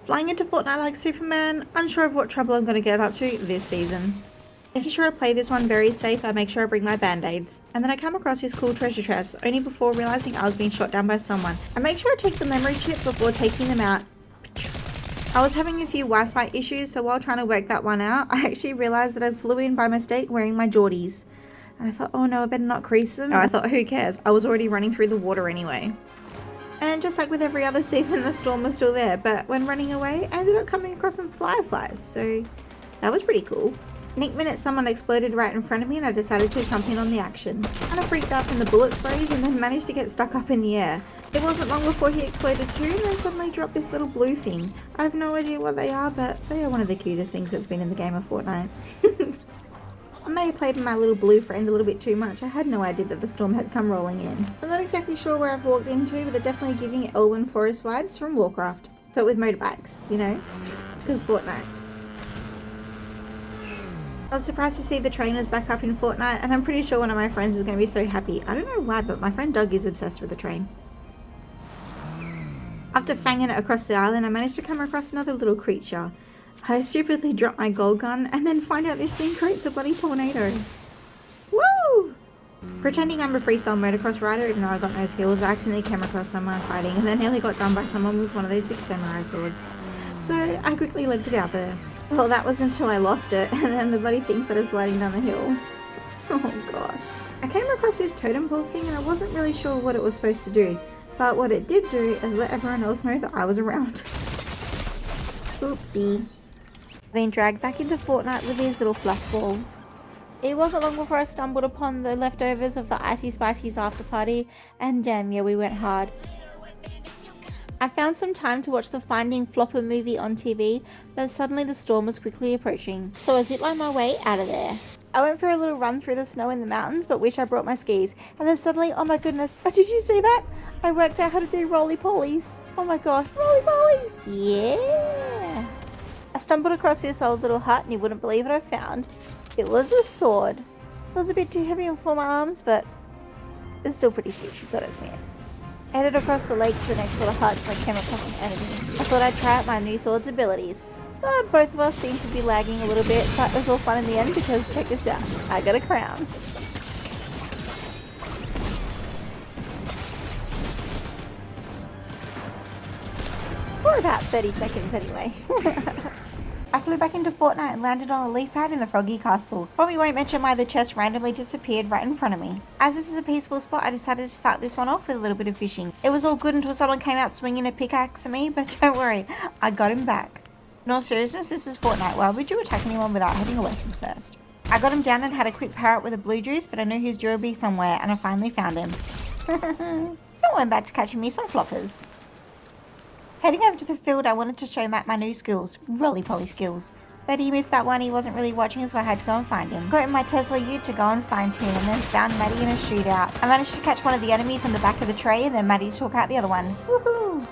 Flying into Fortnite like Superman, unsure of what trouble I'm going to get up to this season. Making sure I play this one very safe, I make sure I bring my band-aids. And then I come across this cool treasure chest, only before realising I was being shot down by someone. I make sure I take the memory chip before taking them out. I was having a few Wi-Fi issues, so while trying to work that one out, I actually realised that I flew in by mistake wearing my Geordies. And I thought, oh no, I better not crease them. No, I thought, who cares? I was already running through the water anyway. And just like with every other season, the storm was still there, but when running away, I ended up coming across some fireflies, so that was pretty cool. Next minute, someone exploded right in front of me and I decided to jump in on the action. Kind of freaked out from the bullet sprays and then managed to get stuck up in the air. It wasn't long before he exploded too and then suddenly dropped this little blue thing. I have no idea what they are, but they are one of the cutest things that's been in the game of Fortnite. I may have played with my little blue friend a little bit too much. I had no idea that the storm had come rolling in. I'm not exactly sure where I've walked into, but it's definitely giving Elwyn Forest vibes from Warcraft. But with motorbikes, you know? Because Fortnite. I was surprised to see the trainers back up in Fortnite, and I'm pretty sure one of my friends is going to be so happy. I don't know why, but my friend Doug is obsessed with the train. After fanging it across the island, I managed to come across another little creature. I stupidly dropped my gold gun, and then find out this thing creates a bloody tornado. Woo! Pretending I'm a freestyle motocross rider, even though I got no skills, I accidentally came across someone fighting, and then nearly got done by someone with one of those big samurai swords. So I quickly left it out there. Well, that was until I lost it, and then the bloody thing started sliding down the hill. Oh gosh. I came across this totem pole thing and I wasn't really sure what it was supposed to do, but what it did do is let everyone else know that I was around. Oopsie. Been dragged back into Fortnite with these little fluff balls. It wasn't long before I stumbled upon the leftovers of the Icy Spicy's after party, and damn yeah, we went hard. I found some time to watch the Finding Flopper movie on TV, but suddenly the storm was quickly approaching, so I ziplined my way out of there. I went for a little run through the snow in the mountains, but wish I brought my skis, and then suddenly, oh my goodness, oh, did you see that? I worked out how to do roly-polies. Oh my gosh, roly-polies! Yeah! I stumbled across this old little hut, and you wouldn't believe what I found. It was a sword. It was a bit too heavy for my arms, but it's still pretty sick, you gotta admit. I headed across the lake to the next little hut so I came across an enemy. I thought I'd try out my new sword's abilities. But both of us seemed to be lagging a little bit, but it was all fun in the end because check this out, I got a crown. For about 30 seconds anyway. I flew back into Fortnite and landed on a leaf pad in the Froggy Castle. Probably won't mention why the chest randomly disappeared right in front of me. As this is a peaceful spot, I decided to start this one off with a little bit of fishing. It was all good until someone came out swinging a pickaxe at me, but don't worry, I got him back. In all seriousness, this is Fortnite. Why would you attack anyone without having a weapon first? I got him down and had a quick parrot with a blue juice, but I knew his jewel would be somewhere, and I finally found him. So I went back to catching me some floppers. Heading over to the field, I wanted to show Matt my new skills, roly-poly skills. But he missed that one, he wasn't really watching, so I had to go and find him. Got in my Tesla ute to go and find him, and then found Maddie in a shootout. I managed to catch one of the enemies on the back of the tray, and then Maddie took out the other one. Woohoo!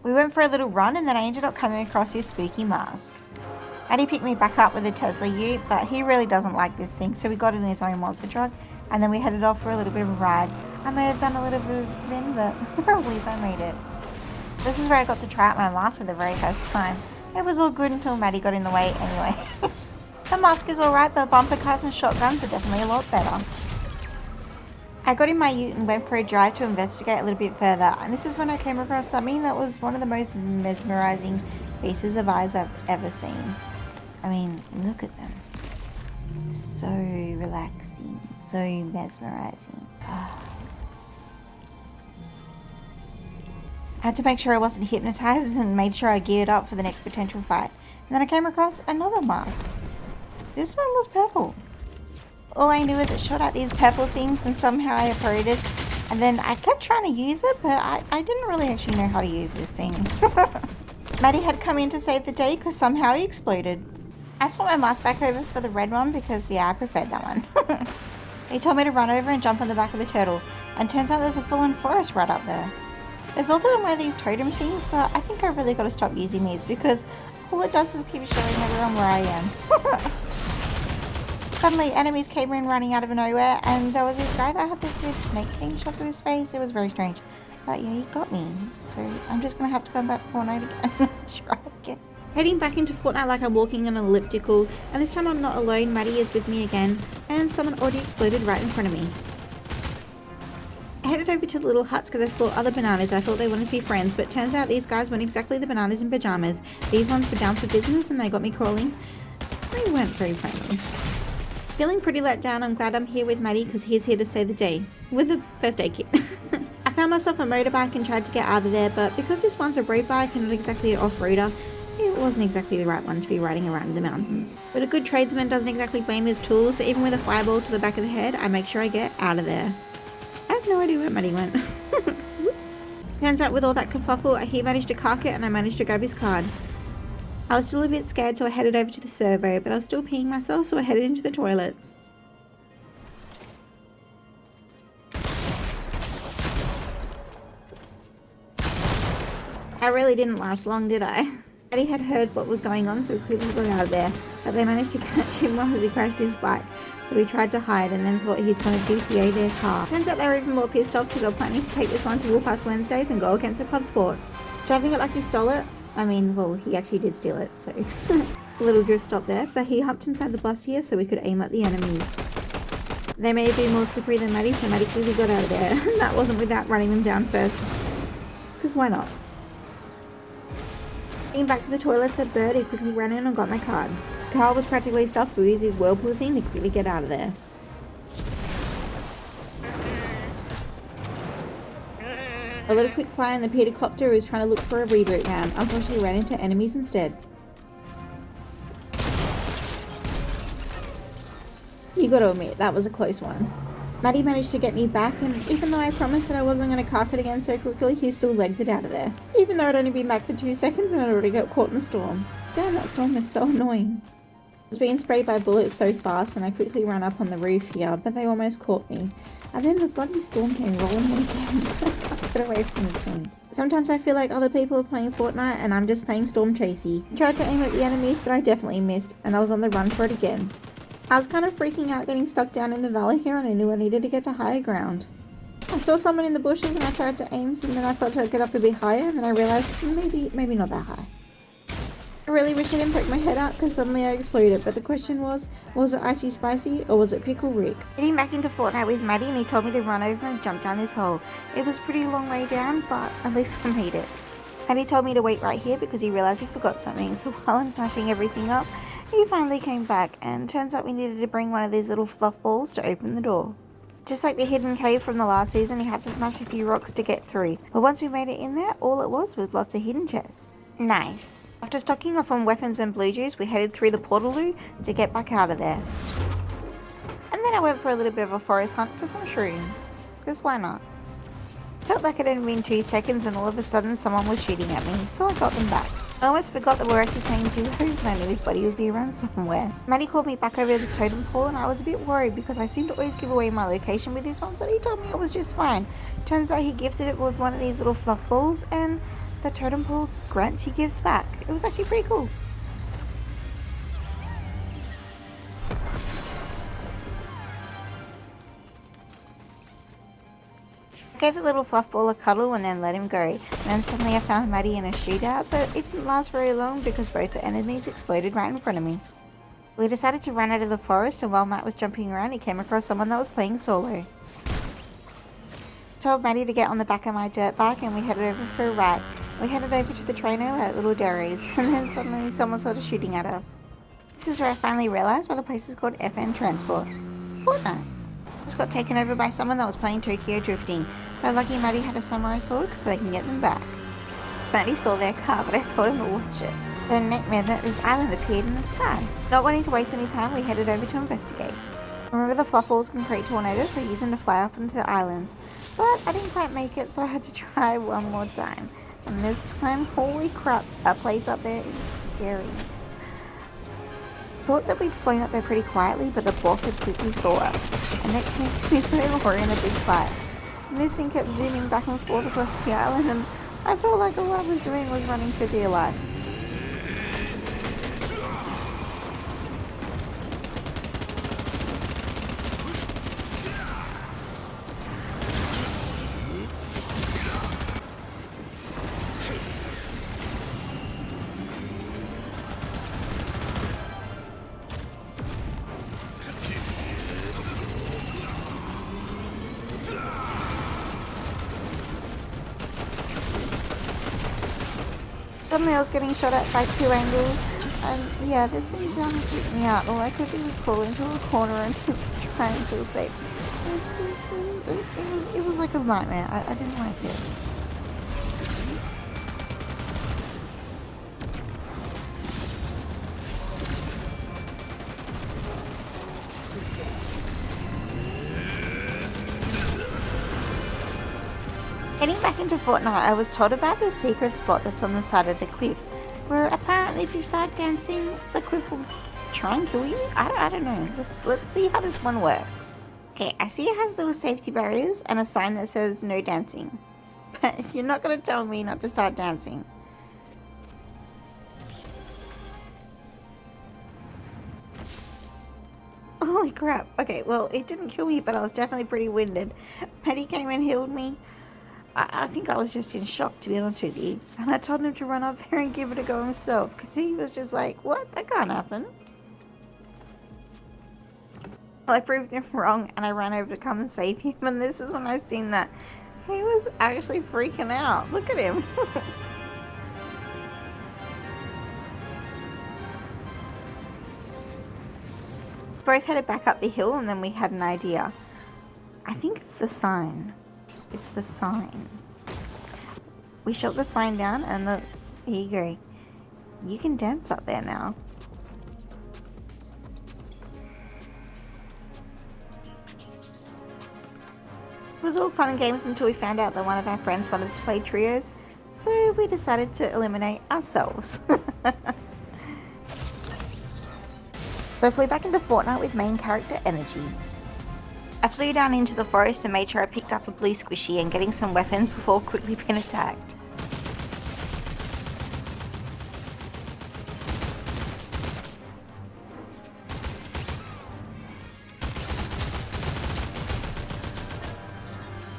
We went for a little run, and then I ended up coming across his spooky mask. Maddie picked me back up with a Tesla ute, but he really doesn't like this thing, so we got in his own monster truck, and then we headed off for a little bit of a ride. I may have done a little bit of a spin, but at least I made it. This is where I got to try out my mask for the very first time. It was all good until Maddie got in the way anyway. The mask is alright, but bumper cars and shotguns are definitely a lot better. I got in my ute and went for a drive to investigate a little bit further, and this is when I came across something that was one of the most mesmerizing pieces of eyes I've ever seen. I mean, look at them. So relaxing, so mesmerizing. I had to make sure I wasn't hypnotized and made sure I geared up for the next potential fight. And then I came across another mask. This one was purple. All I knew is it shot out these purple things and somehow I operated it. And then I kept trying to use it, but I didn't really actually know how to use this thing. Maddie had come in to save the day because somehow he exploded. I swapped my mask back over for the red one because, yeah, I preferred that one. He told me to run over and jump on the back of the turtle. And turns out there's a full-on forest right up there. There's also one of these totem things, but I think I really got to stop using these because all it does is keep showing everyone where I am. Suddenly, enemies came in running out of nowhere, and there was this guy that had this weird snake thing shoved in his face. It was very strange. But yeah, he got me. So I'm just gonna have to come back to Fortnite again. Try again. Heading back into Fortnite like I'm walking on an elliptical, and this time I'm not alone. Maddie is with me again, and someone already exploded right in front of me. I headed over to the little huts because I saw other bananas. I thought they wanted to be friends, but turns out these guys weren't exactly the bananas in pajamas. These ones were down for business and they got me crawling. They weren't very friendly. Feeling pretty let down, I'm glad I'm here with Maddie because he's here to save the day with a first aid kit. I found myself a motorbike and tried to get out of there, but because this one's a road bike and not exactly an off-roader, it wasn't exactly the right one to be riding around in the mountains. But a good tradesman doesn't exactly blame his tools, so even with a fireball to the back of the head, I make sure I get out of there. I have no idea where Maddie went. Whoops. Turns out with all that kerfuffle, he managed to cark it and I managed to grab his card. I was still a bit scared, so I headed over to the servo, but I was still peeing myself, so I headed into the toilets. I really didn't last long, did I? Maddie had heard what was going on, so we quickly got out of there, but they managed to catch him while he crashed his bike, so we tried to hide and then thought he'd gone to GTA their car. Turns out they were even more pissed off because they were planning to take this one to Warpass Wednesdays and go against the club sport. Driving it like he stole it, I mean, well, he actually did steal it, so a little drift stop there, but he hopped inside the bus here so we could aim at the enemies. They may have been more slippery than Maddie, so Maddie quickly got out of there, and that wasn't without running them down first, because why not? Getting back to the toilet, said Bird, he quickly ran in and got my card. The car was practically stuffed, but we used his whirlpool thing to quickly get out of there. A little quick fire in the Petercopter who was trying to look for a reboot round, unfortunately ran into enemies instead. You gotta admit, that was a close one. Maddie managed to get me back, and even though I promised that I wasn't going to cark it again so quickly, he still legged it out of there. Even though I'd only been back for 2 seconds and I'd already got caught in the storm. Damn, that storm is so annoying. I was being sprayed by bullets so fast and I quickly ran up on the roof here, but they almost caught me. And then the bloody storm came rolling in again. I can't get away from this thing. Sometimes I feel like other people are playing Fortnite and I'm just playing Storm Chasey. I tried to aim at the enemies, but I definitely missed, and I was on the run for it again. I was kind of freaking out getting stuck down in the valley here, and I knew I needed to get to higher ground. I saw someone in the bushes and I tried to aim, and then I thought I'd get up a bit higher, and then I realized maybe not that high. I really wish I didn't poke my head out because suddenly I exploded, but the question was it Icy Spicy or was it Pickle Rick? Getting back into Fortnite with Maddie, and he told me to run over and jump down this hole. It was a pretty long way down, but at least I made it. And he told me to wait right here because he realized he forgot something, so while I'm smashing everything up, he finally came back, and turns out we needed to bring one of these little fluff balls to open the door. Just like the hidden cave from the last season, you have to smash a few rocks to get through. But once we made it in there, all it was lots of hidden chests. Nice. After stocking up on weapons and blue juice, we headed through the portaloo to get back out of there. And then I went for a little bit of a forest hunt for some shrooms. Because why not? Felt like it had been 2 seconds and all of a sudden someone was shooting at me, so I got them back. I almost forgot that we were actually playing duos and I knew his buddy would be around somewhere. Maddie called me back over to the totem pole and I was a bit worried because I seem to always give away my location with this one, but he told me it was just fine. Turns out he gifted it with one of these little fluff balls, and the totem pole grunts he gives back. It was actually pretty cool. I gave the little fluff ball a cuddle and then let him go. And then suddenly I found Maddie in a shootout, but it didn't last very long because both the enemies exploded right in front of me. We decided to run out of the forest, and while Matt was jumping around, he came across someone that was playing solo. I told Maddie to get on the back of my dirt bike and we headed over for a ride. We headed over to the trainer at Little Dairies, and then suddenly someone started shooting at us. This is where I finally realised why the place is called FN Transport. Fortnite. Just got taken over by someone that was playing Tokyo Drifting. But lucky Maddie had a samurai sword so they can get them back. Maddie stole their car, but I told him to watch it. Then next minute, this island appeared in the sky. Not wanting to waste any time, we headed over to investigate. Remember the fluff balls can create tornadoes, so I used them to fly up into the islands. But I didn't quite make it, so I had to try one more time. And this time, holy crap, that place up there is scary. Thought that we'd flown up there pretty quietly, but the boss had quickly saw us. And next thing we were in a big fight. And this thing kept zooming back and forth across the island, and I felt like all I was doing was running for dear life. Suddenly I was getting shot at by 2 angles, and yeah, this thing down and freaked me out. All I could do was crawl into a corner and try and feel safe. It was like a nightmare. I didn't like it. Heading back into Fortnite, I was told about this secret spot that's on the side of the cliff, where apparently if you start dancing, the cliff will try and kill you. I don't know. Let's see how this one works. Okay, I see it has little safety barriers and a sign that says no dancing. But you're not going to tell me not to start dancing. Holy crap. Okay, well, it didn't kill me, but I was definitely pretty winded. Paddy came and healed me. I think I was just in shock, to be honest with you. And I told him to run up there and give it a go himself, because he was just like, what? That can't happen. Well, I proved him wrong, and I ran over to come and save him, and this is when I seen that he was actually freaking out. Look at him. Both headed back up the hill, and then we had an idea. I think it's the sign. It's the sign. We shot the sign down, and here you go. You can dance up there now. It was all fun and games until we found out that one of our friends wanted to play trios, so we decided to eliminate ourselves. So I flew back into Fortnite with main character energy. I flew down into the forest and made sure I picked up a blue squishy and getting some weapons before quickly being attacked.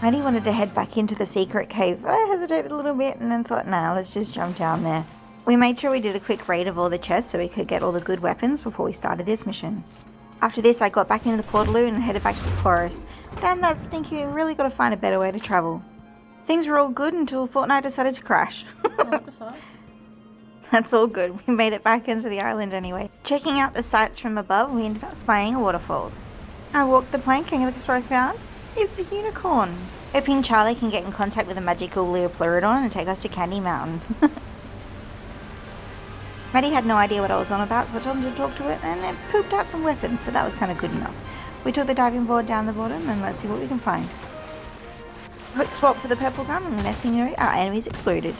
I only wanted to head back into the secret cave, but I hesitated a little bit and then thought, nah, let's just jump down there. We made sure we did a quick raid of all the chests so we could get all the good weapons before we started this mission. After this, I got back into the portaloo and headed back to the forest. Damn that stinky, we really got to find a better way to travel. Things were all good until Fortnite decided to crash. What the fuck? That's all good, we made it back into the island anyway. Checking out the sights from above, we ended up spying a waterfall. I walked the plank and guess what I found? It's a unicorn. Hoping Charlie can get in contact with a magical Leopleurodon and take us to Candy Mountain. Maddie had no idea what I was on about, so I told him to talk to it, and it pooped out some weapons, so that was kind of good enough. We took the diving board down the bottom, and let's see what we can find. Quick swap for the purple gum, and next thing you know, our enemies exploded.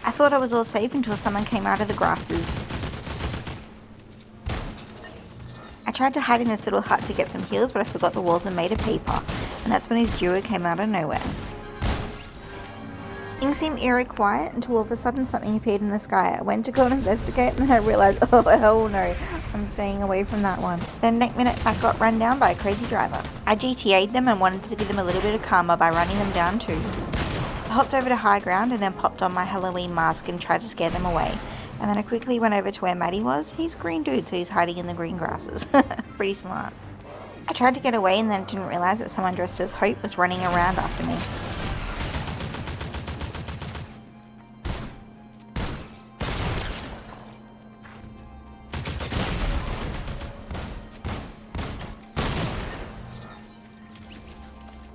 I thought I was all safe until someone came out of the grasses. I tried to hide in this little hut to get some heals, but I forgot the walls are made of paper, and that's when his duo came out of nowhere. Things seemed eerie quiet until all of a sudden something appeared in the sky. I went to go and investigate, and then I realised, oh hell no, I'm staying away from that one. Then next minute I got run down by a crazy driver. I GTA'd them and wanted to give them a little bit of karma by running them down too. I hopped over to high ground and then popped on my Halloween mask and tried to scare them away. And then I quickly went over to where Maddie was. He's a green dude, so he's hiding in the green grasses. Pretty smart. I tried to get away and then didn't realise that someone dressed as Hope was running around after me.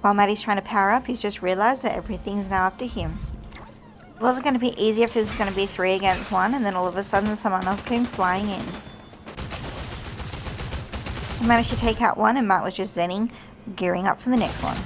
While Maddie's trying to power up, he's just realised that everything's now up to him. It wasn't going to be easy if this was going to be 3 against 1, and then all of a sudden someone else came flying in. I managed to take out one, and Matt was just zenning, gearing up for the next one.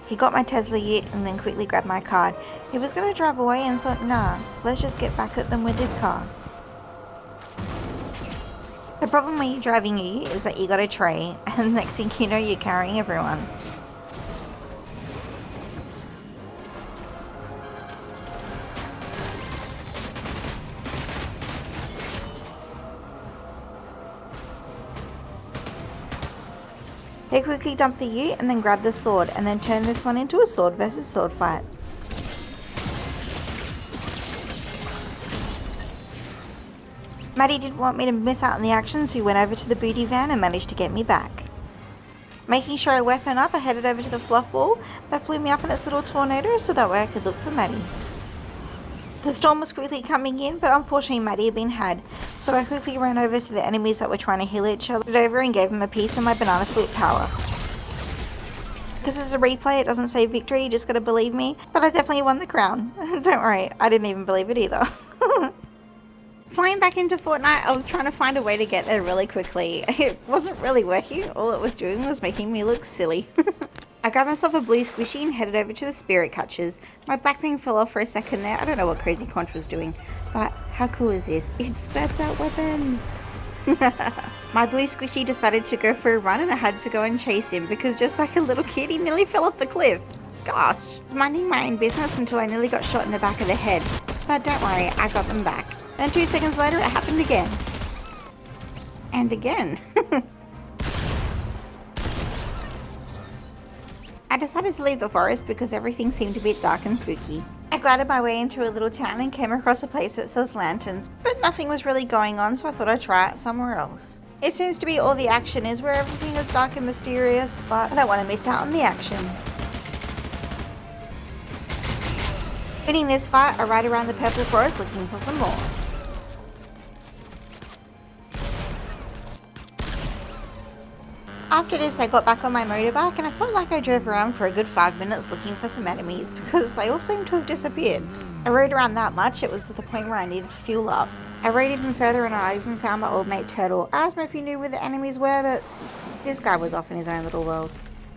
He got my Tesla Ute and then quickly grabbed my card. He was going to drive away and thought, nah, let's just get back at them with this car. The problem when you're driving a Ute is that you got a tray, and next thing you know, you're carrying everyone. He quickly dumped the Ute and then grabbed the sword, and then turned this one into a sword versus sword fight. Maddie didn't want me to miss out on the action, so he went over to the booty van and managed to get me back. Making sure I weapon up, I headed over to the fluff ball that flew me up in its little tornado so that way I could look for Maddie. The storm was quickly coming in, but unfortunately Maddie had been had, so I quickly ran over to the enemies that were trying to heal each other over and gave them a piece of my banana split power. Because it's a replay, it doesn't say victory, you just gotta believe me, but I definitely won the crown. Don't worry, I didn't even believe it either. Flying back into Fortnite, I was trying to find a way to get there really quickly. It wasn't really working, all it was doing was making me look silly. I grabbed myself a blue squishy and headed over to the spirit catchers. My black ring fell off for a second there, I don't know what Crazy Conch was doing, but how cool is this? It spurts out weapons! My blue squishy decided to go for a run and I had to go and chase him because just like a little kid, he nearly fell off the cliff. Gosh. I was minding my own business until I nearly got shot in the back of the head. But don't worry, I got them back. Then 2 seconds later, it happened again. And again. I decided to leave the forest because everything seemed a bit dark and spooky. I glided my way into a little town and came across a place that sells lanterns, but nothing was really going on, so I thought I'd try it somewhere else. It seems to be all the action is where everything is dark and mysterious, but I don't want to miss out on the action. Winning this fight, I ride around the purple forest looking for some more. After this, I got back on my motorbike and I felt like I drove around for a good 5 minutes looking for some enemies because they all seemed to have disappeared. I rode around that much, it was to the point where I needed to fuel up. I rode even further and I even found my old mate Turtle. I asked him if he knew where the enemies were, but this guy was off in his own little world.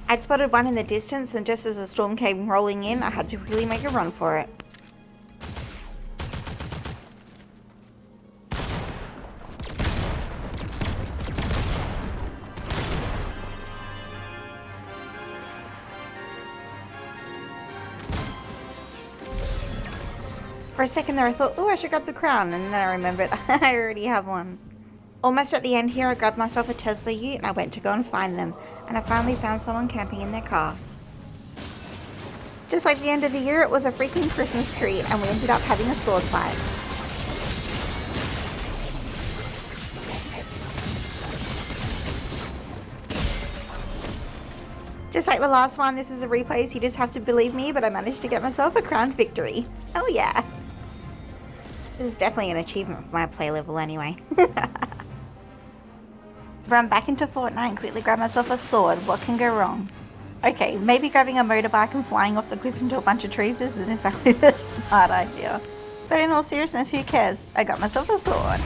I'd spotted one in the distance and just as the storm came rolling in, I had to quickly make a run for it. For a second there I thought, oh, I should grab the crown, and then I remembered I already have one. Almost at the end here, I grabbed myself a Tesla ute and I went to go and find them, and I finally found someone camping in their car. Just like the end of the year, it was a freaking Christmas tree, and we ended up having a sword fight. Just like the last one, this is a replay, so you just have to believe me, but I managed to get myself a crown victory. Oh yeah. This is definitely an achievement for my play level anyway. Run back into Fortnite and quickly grab myself a sword. What can go wrong? Okay, maybe grabbing a motorbike and flying off the cliff into a bunch of trees isn't exactly the smart idea. But in all seriousness, who cares? I got myself a sword.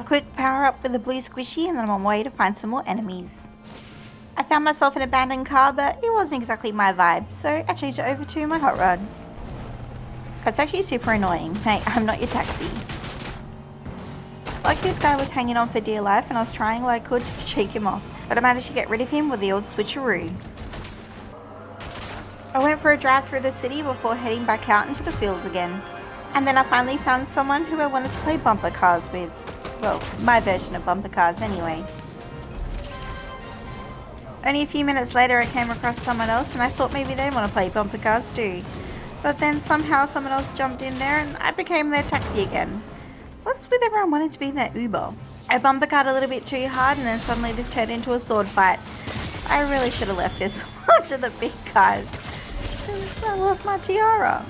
A quick power up with a blue squishy and then I'm on my way to find some more enemies. I found myself an abandoned car, but it wasn't exactly my vibe, so I changed it over to my hot rod. That's actually super annoying. Hey, I'm not your taxi. Like this guy was hanging on for dear life and I was trying all I could to shake him off, but I managed to get rid of him with the old switcheroo. I went for a drive through the city before heading back out into the fields again. And then I finally found someone who I wanted to play bumper cars with. Well, my version of bumper cars anyway. Only a few minutes later I came across someone else and I thought maybe they want to play bumper cars too. But then somehow someone else jumped in there and I became their taxi again. What's with everyone wanting to be in their Uber? I bumper cart a little bit too hard and then suddenly this turned into a sword fight. I really should have left this one to the big guys. I lost my tiara.